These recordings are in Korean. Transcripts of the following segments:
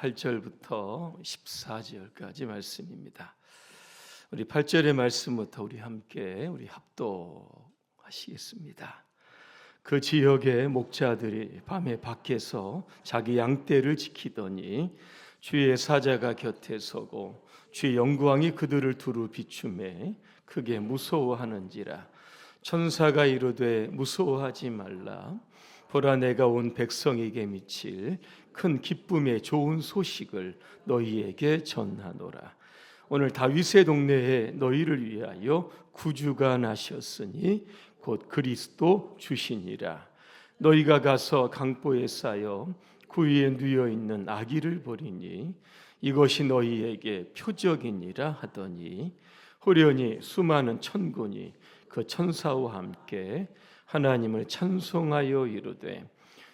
8절부터 14절까지 말씀입니다. 우리 8절의 말씀부터 우리 함께 합독하시겠습니다. 그 지역의 목자들이 밤에 밖에서 자기 양떼를 지키더니 주의 사자가 곁에 서고 주의 영광이 그들을 두루 비추매 크게 무서워하는지라. 천사가 이르되 무서워하지 말라. 보라, 내가 온 백성에게 미칠 큰 기쁨의 좋은 소식을 너희에게 전하노라. 오늘 다윗의 동네에 너희를 위하여 구주가 나셨으니 곧 그리스도 주시니라. 너희가 가서 강보에 쌓여 그 위에 누워 있는 아기를 보리니 이것이 너희에게 표적이니라 하더니 호련히 수많은 천군이 그 천사와 함께 하나님을 찬송하여 이르되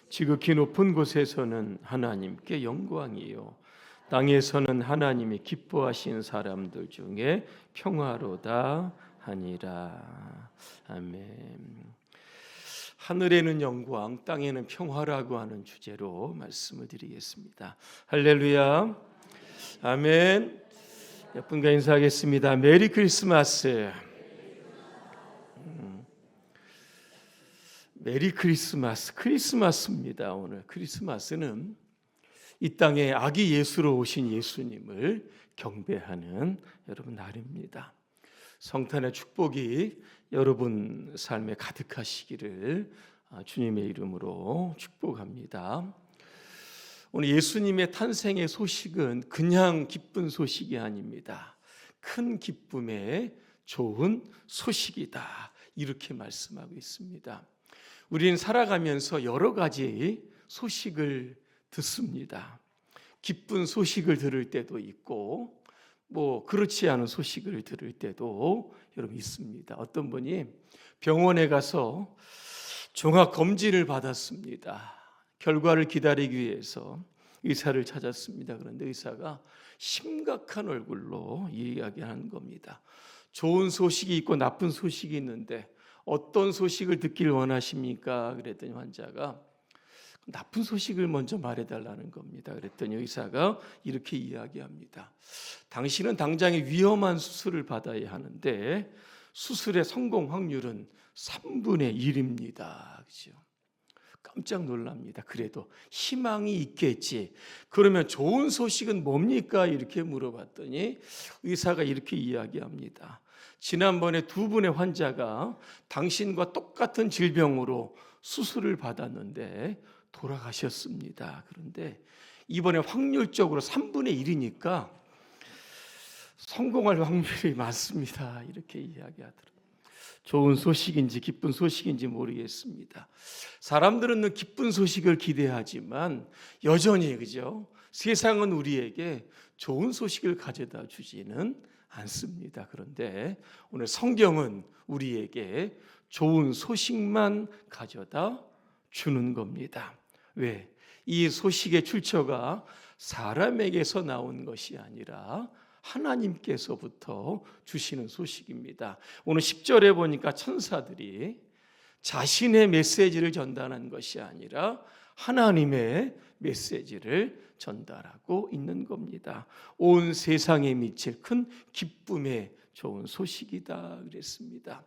지극히 높은 곳에서는 하나님께 영광이요 땅에서는 하나님이 기뻐하신 사람들 중에 평화로다 하니라. 아멘. 하늘에는 영광, 땅에는 평화라고 하는 주제로 말씀을 드리겠습니다. 할렐루야. 아멘. 몇 분과 인사하겠습니다. 메리 크리스마스. 메리 크리스마스. 크리스마스입니다. 오늘 크리스마스는 이 땅에 아기 예수로 오신 예수님을 경배하는 여러분 날입니다. 성탄의 축복이 여러분 삶에 가득하시기를 주님의 이름으로 축복합니다. 오늘 예수님의 탄생의 소식은 그냥 기쁜 소식이 아닙니다. 큰 기쁨의 좋은 소식이다. 이렇게 말씀하고 있습니다. 우리는 살아가면서 여러 가지 소식을 듣습니다. 기쁜 소식을 들을 때도 있고 그렇지 않은 소식을 들을 때도 여러분 있습니다. 어떤 분이 병원에 가서 종합 검진을 받았습니다. 결과를 기다리기 위해서 의사를 찾았습니다. 그런데 의사가 심각한 얼굴로 이야기하는 겁니다. 좋은 소식이 있고 나쁜 소식이 있는데 어떤 소식을 듣길 원하십니까? 그랬더니 환자가 나쁜 소식을 먼저 말해달라는 겁니다. 그랬더니 의사가 이렇게 이야기합니다. 당신은 당장에 위험한 수술을 받아야 하는데 수술의 성공 확률은 3분의 1입니다. 그죠? 깜짝 놀랍니다. 그래도 희망이 있겠지. 그러면 좋은 소식은 뭡니까? 이렇게 물어봤더니 의사가 이렇게 이야기합니다. 지난번에 2분의 환자가 당신과 똑같은 질병으로 수술을 받았는데 돌아가셨습니다. 그런데 이번에 확률적으로 3분의 1이니까 성공할 확률이 많습니다. 이렇게 이야기하더라고요. 좋은 소식인지 기쁜 소식인지 모르겠습니다. 사람들은 기쁜 소식을 기대하지만 여전히 그죠? 세상은 우리에게 좋은 소식을 가져다 주지는 않습니다. 그런데 오늘 성경은 우리에게 좋은 소식만 가져다 주는 겁니다. 왜? 이 소식의 출처가 사람에게서 나온 것이 아니라 하나님께서부터 주시는 소식입니다. 오늘 10절에 보니까 천사들이 자신의 메시지를 전달한 것이 아니라 하나님의 메시지를 전달하고 있는 겁니다. 온 세상에 미칠 큰 기쁨의 좋은 소식이다 그랬습니다.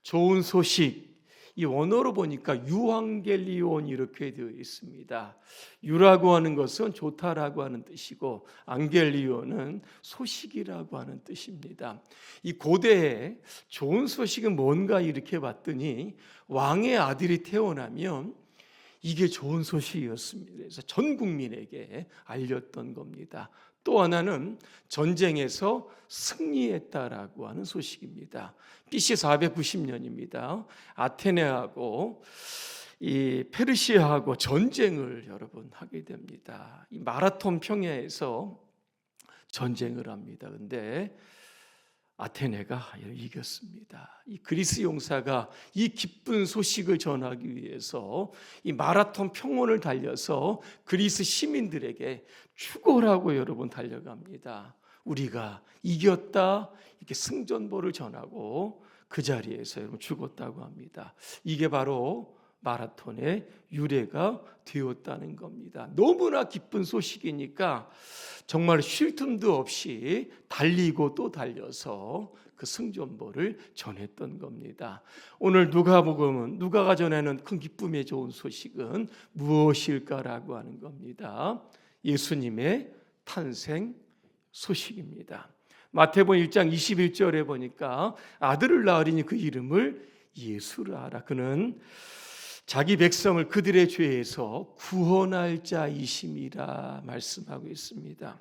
좋은 소식, 이 원어로 보니까 유앙겔리온 이렇게 되어 있습니다. 유라고 하는 것은 좋다라고 하는 뜻이고 앙겔리온은 소식이라고 하는 뜻입니다. 이 고대에 좋은 소식은 뭔가 이렇게 봤더니 왕의 아들이 태어나면 이게 좋은 소식이었습니다. 그래서 전 국민에게 알렸던 겁니다. 또 하나는 전쟁에서 승리했다라고 하는 소식입니다. BC 490년입니다. 아테네하고 이 페르시아하고 전쟁을 여러분 하게 됩니다. 이 마라톤 평야에서 전쟁을 합니다. 그런데 아테네가 이겼습니다. 이 그리스 용사가 이 기쁜 소식을 전하기 위해서 이 마라톤 평원을 달려서 그리스 시민들에게 축원하고 여러분 달려갑니다. 우리가 이겼다 이렇게 승전보를 전하고 그 자리에서 여러분 죽었다고 합니다. 이게 바로 마라톤의 유래가 되었다는 겁니다. 너무나 기쁜 소식이니까 정말 쉴 틈도 없이 달리고 또 달려서 그 승전보를 전했던 겁니다. 오늘 누가가 전하는 큰 기쁨의 좋은 소식은 무엇일까라고 하는 겁니다. 예수님의 탄생 소식입니다. 마태복음 1장 21절에 보니까 아들을 낳으리니 그 이름을 예수라 하라. 그는 자기 백성을 그들의 죄에서 구원할 자이심이라 말씀하고 있습니다.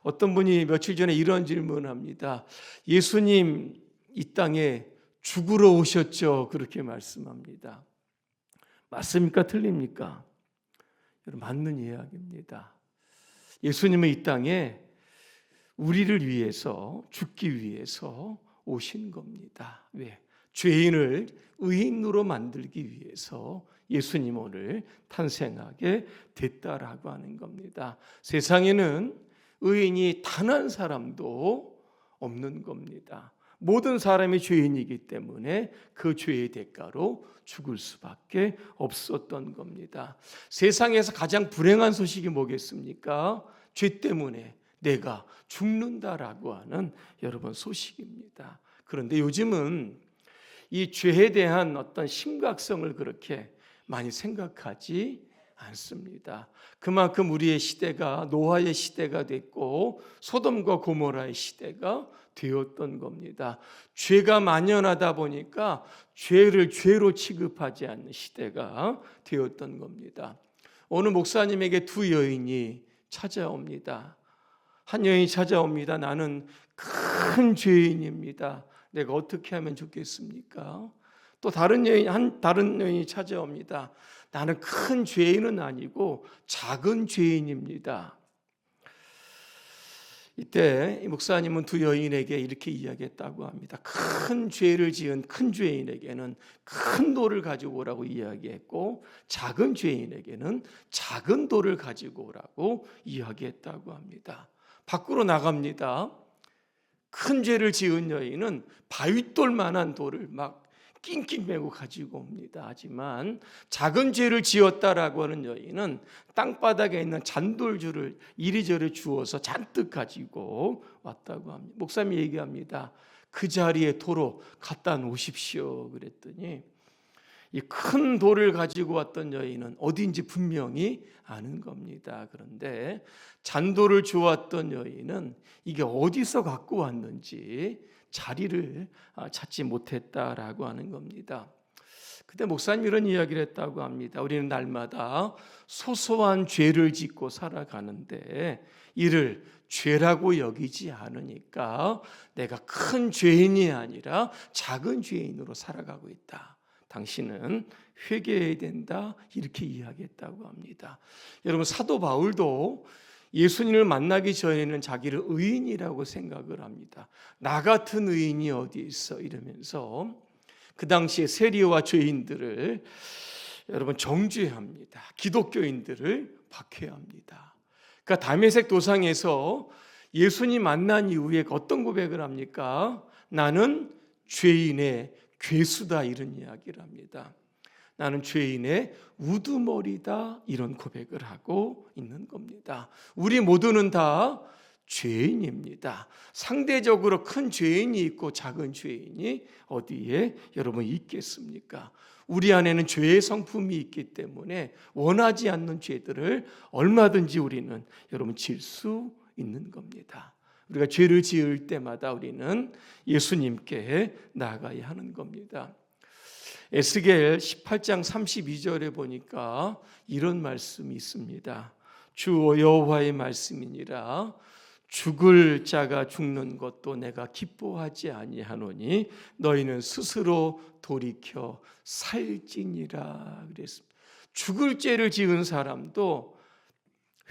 어떤 분이 며칠 전에 이런 질문을 합니다. 예수님 이 땅에 죽으러 오셨죠? 그렇게 말씀합니다. 맞습니까? 틀립니까? 여러분, 맞는 이야기입니다. 예수님은 이 땅에 우리를 위해서 죽기 위해서 오신 겁니다. 왜? 죄인을 의인으로 만들기 위해서 예수님 오늘 탄생하게 됐다라고 하는 겁니다. 세상에는 의인이 단 한 사람도 없는 겁니다. 모든 사람이 죄인이기 때문에 그 죄의 대가로 죽을 수밖에 없었던 겁니다. 세상에서 가장 불행한 소식이 뭐겠습니까? 죄 때문에 내가 죽는다라고 하는 여러분 소식입니다. 그런데 요즘은 이 죄에 대한 어떤 심각성을 그렇게 많이 생각하지 않습니다. 그만큼 우리의 시대가 노아의 시대가 됐고 소돔과 고모라의 시대가 되었던 겁니다. 죄가 만연하다 보니까 죄를 죄로 취급하지 않는 시대가 되었던 겁니다. 어느 목사님에게 두 여인이 찾아옵니다. 한 여인이 찾아옵니다. 나는 큰 죄인입니다. 내가 어떻게 하면 좋겠습니까? 또 다른 여인이 찾아옵니다. 나는 큰 죄인은 아니고 작은 죄인입니다. 이때 목사님은 두 여인에게 이렇게 이야기했다고 합니다. 큰 죄를 지은 큰 죄인에게는 큰 돌을 가지고 오라고 이야기했고 작은 죄인에게는 작은 돌을 가지고 오라고 이야기했다고 합니다. 밖으로 나갑니다. 큰 죄를 지은 여인은 바윗돌만한 돌을 막 낑낑 메고 가지고 옵니다. 하지만 작은 죄를 지었다라고 하는 여인은 땅바닥에 있는 잔돌줄을 이리저리 주워서 잔뜩 가지고 왔다고 합니다. 목사님이 얘기합니다. 그 자리에 도로 갖다 놓으십시오. 그랬더니 이 큰 돌을 가지고 왔던 여인은 어디인지 분명히 아는 겁니다. 그런데 잔돌을 주웠던 여인은 이게 어디서 갖고 왔는지 자리를 찾지 못했다라고 하는 겁니다. 그때 목사님 이런 이야기를 했다고 합니다. 우리는 날마다 소소한 죄를 짓고 살아가는데 이를 죄라고 여기지 않으니까 내가 큰 죄인이 아니라 작은 죄인으로 살아가고 있다. 당신은 회개해야 된다. 이렇게 이야기했다고 합니다. 여러분, 사도 바울도 예수님을 만나기 전에는 자기를 의인이라고 생각을 합니다. 나 같은 의인이 어디 있어? 이러면서 그 당시에 세리와 죄인들을 여러분 정죄합니다. 기독교인들을 박해합니다. 그러니까 다메섹 도상에서 예수님 만난 이후에 어떤 고백을 합니까? 나는 죄인의 괴수다 이런 이야기를 합니다. 나는 죄인의 우두머리다 이런 고백을 하고 있는 겁니다. 우리 모두는 다 죄인입니다. 상대적으로 큰 죄인이 있고 작은 죄인이 어디에 여러분 있겠습니까? 우리 안에는 죄의 성품이 있기 때문에 원하지 않는 죄들을 얼마든지 우리는 여러분 질 수 있는 겁니다. 우리가 죄를 지을 때마다 우리는 예수님께 나아가야 하는 겁니다. 에스겔 18장 32절에 보니까 이런 말씀이 있습니다. 주 여호와의 말씀이니라 죽을 자가 죽는 것도 내가 기뻐하지 아니하노니 너희는 스스로 돌이켜 살지니라 그랬습니다. 죽을 죄를 지은 사람도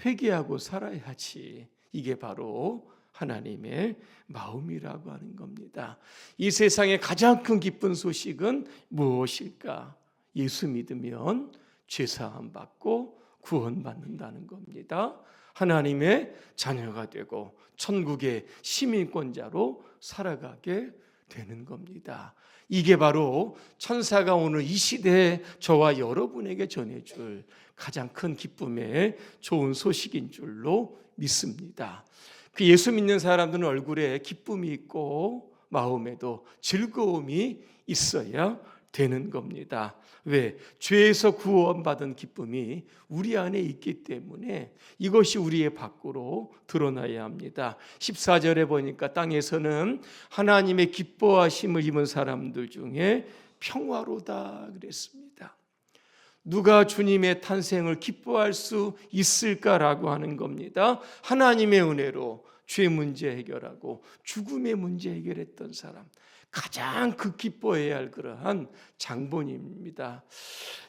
회개하고 살아야지. 이게 바로 하나님의 마음이라고 하는 겁니다. 이 세상의 가장 큰 기쁜 소식은 무엇일까? 예수 믿으면 죄사함 받고 구원받는다는 겁니다. 하나님의 자녀가 되고 천국의 시민권자로 살아가게 되는 겁니다. 이게 바로 천사가 오늘 이 시대에 저와 여러분에게 전해줄 가장 큰 기쁨의 좋은 소식인 줄로 믿습니다. 그 예수 믿는 사람들은 얼굴에 기쁨이 있고 마음에도 즐거움이 있어야 되는 겁니다. 왜? 죄에서 구원받은 기쁨이 우리 안에 있기 때문에 이것이 우리의 밖으로 드러나야 합니다. 14절에 보니까 땅에서는 하나님의 기뻐하심을 입은 사람들 중에 평화로다 그랬습니다. 누가 주님의 탄생을 기뻐할 수 있을까라고 하는 겁니다. 하나님의 은혜로 죄 문제 해결하고 죽음의 문제 해결했던 사람, 가장 기뻐해야 할 그러한 장본입니다.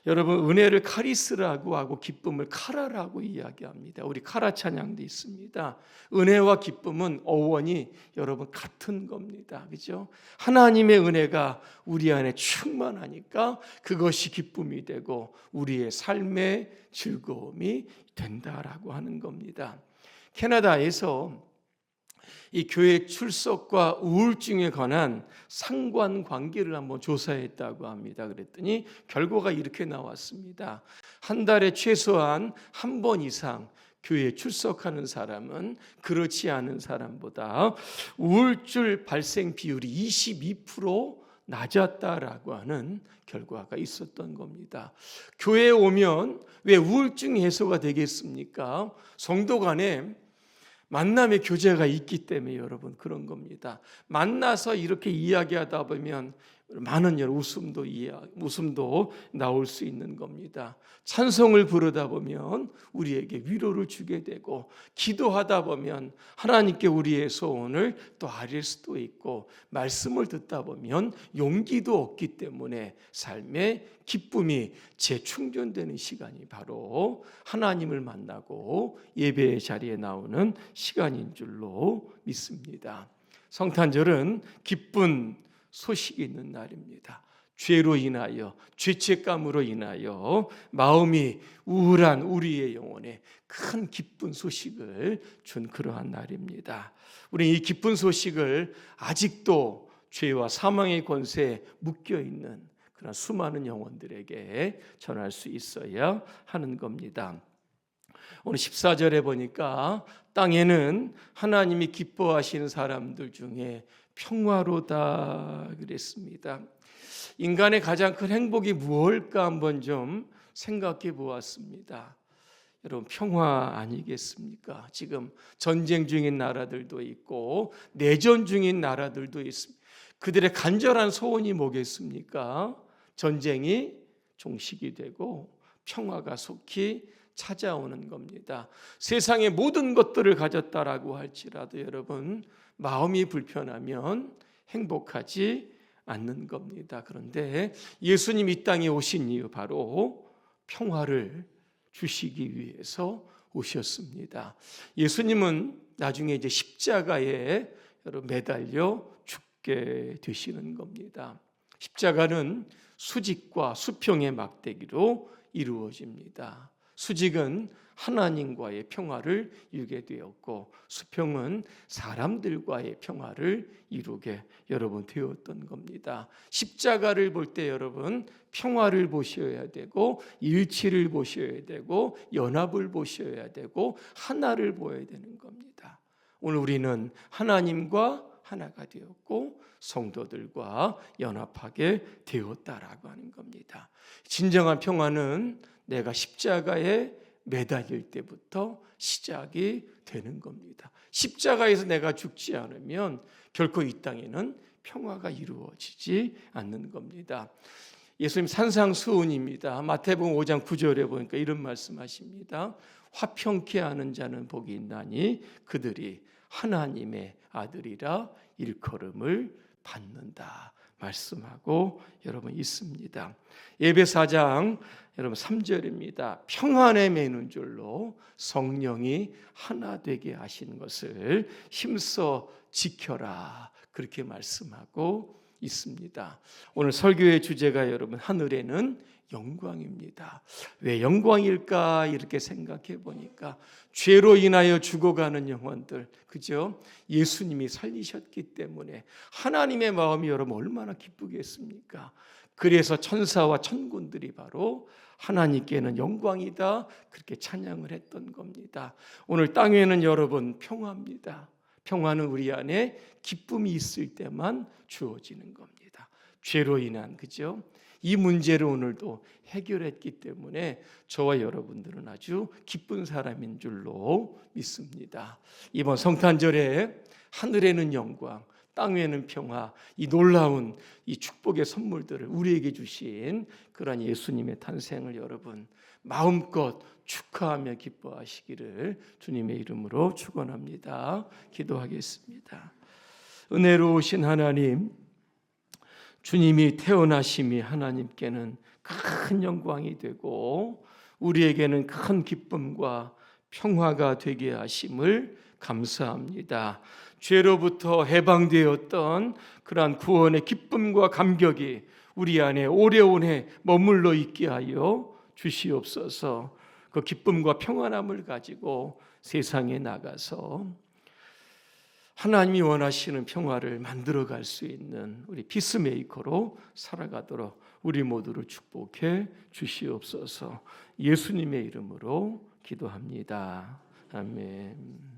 여러분, 은혜를 카리스라고 하고 기쁨을 카라라고 이야기합니다. 우리 카라 찬양도 있습니다. 은혜와 기쁨은 어원이 여러분 같은 겁니다. 그죠? 하나님의 은혜가 우리 안에 충만하니까 그것이 기쁨이 되고 우리의 삶의 즐거움이 된다라고 하는 겁니다. 캐나다에서 이 교회 출석과 우울증에 관한 상관관계를 한번 조사했다고 합니다. 그랬더니 결과가 이렇게 나왔습니다. 한 달에 최소한 한 번 이상 교회에 출석하는 사람은 그렇지 않은 사람보다 우울증 발생 비율이 22% 낮았다라고 하는 결과가 있었던 겁니다. 교회에 오면 왜 우울증 해소가 되겠습니까? 성도 간에 만남의 교제가 있기 때문에 여러분 그런 겁니다. 만나서 이렇게 이야기하다 보면 많은 웃음도 나올 수 있는 겁니다. 찬송을 부르다 보면 우리에게 위로를 주게 되고 기도하다 보면 하나님께 우리의 소원을 또 아릴 수도 있고 말씀을 듣다 보면 용기도 얻기 때문에 삶의 기쁨이 재충전되는 시간이 바로 하나님을 만나고 예배의 자리에 나오는 시간인 줄로 믿습니다. 성탄절은 기쁜 소식이 있는 날입니다. 죄로 인하여 죄책감으로 인하여 마음이 우울한 우리의 영혼에 큰 기쁜 소식을 준 그러한 날입니다. 우리는 이 기쁜 소식을 아직도 죄와 사망의 권세에 묶여있는 그런 수많은 영혼들에게 전할 수 있어야 하는 겁니다. 오늘 14절에 보니까 땅에는 하나님이 기뻐하시는 사람들 중에 평화로다 그랬습니다. 인간의 가장 큰 행복이 무엇일까 한번 좀 생각해 보았습니다. 여러분, 평화 아니겠습니까? 지금 전쟁 중인 나라들도 있고 내전 중인 나라들도 있습니다. 그들의 간절한 소원이 뭐겠습니까? 전쟁이 종식이 되고 평화가 속히 찾아오는 겁니다. 세상의 모든 것들을 가졌다라고 할지라도 여러분 마음이 불편하면 행복하지 않는 겁니다. 그런데 예수님 이 땅에 오신 이유 바로 평화를 주시기 위해서 오셨습니다. 예수님은 나중에 이제 십자가에 매달려 죽게 되시는 겁니다. 십자가는 수직과 수평의 막대기로 이루어집니다. 수직은 하나님과의 평화를 이루게 되었고 수평은 사람들과의 평화를 이루게 여러분 되었던 겁니다. 십자가를 볼 때 여러분 평화를 보셔야 되고 일치를 보셔야 되고 연합을 보셔야 되고 하나를 보여야 되는 겁니다. 오늘 우리는 하나님과 하나가 되었고 성도들과 연합하게 되었다라고 하는 겁니다. 진정한 평화는 내가 십자가에 매달릴 때부터 시작이 되는 겁니다. 십자가에서 내가 죽지 않으면 결코 이 땅에는 평화가 이루어지지 않는 겁니다. 예수님 산상수훈입니다. 마태복음 5장 9절에 보니까 이런 말씀하십니다. 화평케 하는 자는 복이 있나니 그들이 하나님의 아들이라 일컬음을 받는다 말씀하고 여러분 있습니다. 예배 4장 여러분 3절입니다. 평안에 매는 줄로 성령이 하나 되게 하시는 것을 힘써 지켜라 그렇게 말씀하고 있습니다. 오늘 설교의 주제가 여러분 하늘에는 영광입니다. 왜 영광일까 이렇게 생각해 보니까 죄로 인하여 죽어가는 영혼들, 그죠? 예수님이 살리셨기 때문에 하나님의 마음이 여러분 얼마나 기쁘겠습니까? 그래서 천사와 천군들이 바로 하나님께는 영광이다 그렇게 찬양을 했던 겁니다. 오늘 땅에는 여러분 평화입니다. 평화는 우리 안에 기쁨이 있을 때만 주어지는 겁니다. 죄로 인한, 그죠? 이 문제를 오늘도 해결했기 때문에 저와 여러분들은 아주 기쁜 사람인 줄로 믿습니다. 이번 성탄절에 하늘에는 영광, 땅에는 평화, 이 놀라운 이 축복의 선물들을 우리에게 주신 그런 예수님의 탄생을 여러분 마음껏 축하하며 기뻐하시기를 주님의 이름으로 축원합니다. 기도하겠습니다. 은혜로우신 하나님, 주님이 태어나심이 하나님께는 큰 영광이 되고 우리에게는 큰 기쁨과 평화가 되게 하심을 감사합니다. 죄로부터 해방되었던 그러한 구원의 기쁨과 감격이 우리 안에 오래오래 머물러 있게 하여 주시옵소서. 그 기쁨과 평안함을 가지고 세상에 나가서 하나님이 원하시는 평화를 만들어갈 수 있는 우리 피스메이커로 살아가도록 우리 모두를 축복해 주시옵소서. 예수님의 이름으로 기도합니다. 아멘.